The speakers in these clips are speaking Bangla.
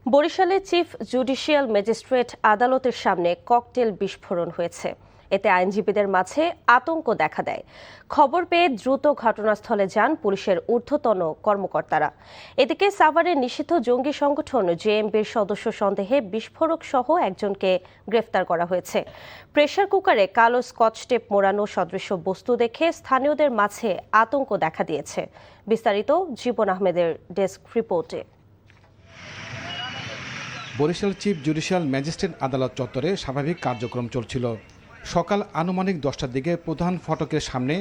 বরিশালে চিফ জুডিশিয়াল ম্যাজিস্ট্রেট আদালতের সামনে ককটেল বিস্ফোরণ হয়েছে। এতে আইনজীবীদের মাঝে আতঙ্ক দেখা দেয়। খবর পেয়ে দ্রুত ঘটনাস্থলে যান পুলিশের ঊর্ধ্বতন কর্মকর্তারা। এদিকে সাভারের নিষিদ্ধ জঙ্গি সংগঠন জেএমবির সদস্য সন্দেহে বিস্ফোরক সহ একজনকে গ্রেফতার করা হয়েছে। প্রেসার কুকারে কালো স্কচ টেপ মোড়ানো সদৃশ্য বস্তু দেখে স্থানীয়দের মাঝে আতঙ্ক দেখা দিয়েছে। বিস্তারিত জীবন আহমেদের ডেস্ক রিপোর্টে। বরিশাল চিফ জুডিশিয়াল ম্যাজিস্ট্রেট আদালত চত্বরে স্বাভাবিক কার্যক্রম চলছিল। সকাল আনুমানিক 10টার দিকে প্রধান ফটকের সামনে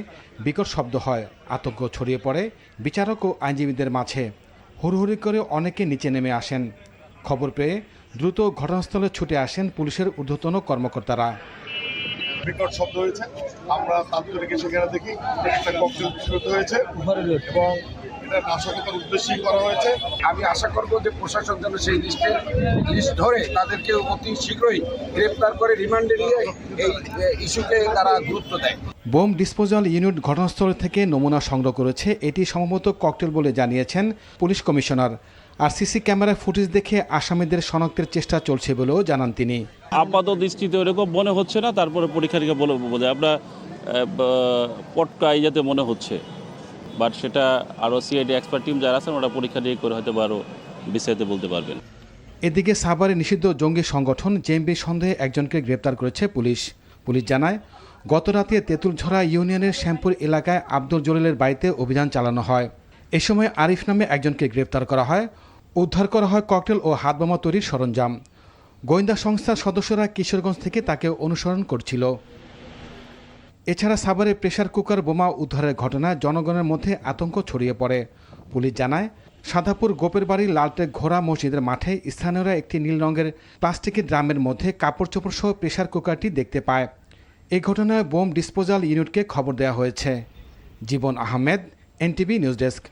বিকট শব্দ হয়। আতঙ্ক ছড়িয়ে পড়ে বিচারক ও আইনজীবীদের মাঝে। হুড়হুড়ি করে অনেকে নিচে নেমে আসেন। খবর পেয়ে দ্রুত ঘটনাস্থলে ছুটে আসেন পুলিশের ঊর্ধ্বতন কর্মকর্তারা। বিকট শব্দ হয়েছে, আমরা তাৎক্ষণিক সেখানে দেখি একটা ককটেল বিস্ফোরিত হয়েছে এবং এটা নাশকতার উদ্দেশ্যেই করা হয়েছে। আমি আশা করব যে প্রশাসন যেন সেই লিস্ট ধরে তাদেরকে অতি শীঘ্রই গ্রেপ্তার করে রিমান্ডে নিয়ে এই ইস্যুকে তারা গুরুত্ব দেয়। বোম ডিসপোজাল ইউনিট ঘটনাস্থল থেকে নমুনা সংগ্রহ করেছে। এটি সম্ভবত ককটেল বলে জানিয়েছেন পুলিশ কমিশনার। আর সিসি ক্যামেরার ফুটেজ দেখে আসামিদের শনাক্তের চেষ্টা চলছে বলেও জানান তিনি। আপাত দৃষ্টিতে এরকম মনে হচ্ছে না, তারপরে পরীক্ষা নিরীক্ষা বলে আমরা পটকাই যাতে মনে হচ্ছে, বাট সেটা আরও সিআইডি এক্সপার্ট টিম যারা আছেন ওরা পরীক্ষা নিরীক্ষা করে হয়তো আরও বিস্তারিত বলতে পারবেন। এদিকে সাভারে নিষিদ্ধ জঙ্গি সংগঠন জেএমবি সন্দেহে একজনকে গ্রেপ্তার করেছে পুলিশ। পুলিশ জানায়, গত রাতে তেঁতুলঝরা ইউনিয়নের শ্যামপুর এলাকায় আব্দুল জলিলের বাড়িতে অভিযান চালানো হয়। এ সময় আরিফ নামে একজনকে গ্রেপ্তার করা হয়। উদ্ধার করা হয় ককটেল ও হাতবোমা তৈরির সরঞ্জাম। গোয়েন্দা সংস্থার সদস্যরা কিশোরগঞ্জ থেকে তাকে অনুসরণ করছিল। এছাড়া সাভারে প্রেসার কুকার বোমা উদ্ধারের ঘটনায় জনগণের মধ্যে আতঙ্ক ছড়িয়ে পড়ে। পুলিশ জানায়, সাদাপুর গোপের বাড়ি লালটেক ঘোড়া মসজিদের মাঠে স্থানীয়রা একটি নীল রঙের প্লাস্টিকের ড্রামের মধ্যে কাপড় চোপড় সহ প্রেসার কুকারটি দেখতে পায়। এই ঘটনায় বোম ডিসপোজাল ইউনিটকে খবর দেওয়া হয়েছে। জীবন আহমেদ, এনটিভি নিউজ ডেস্ক।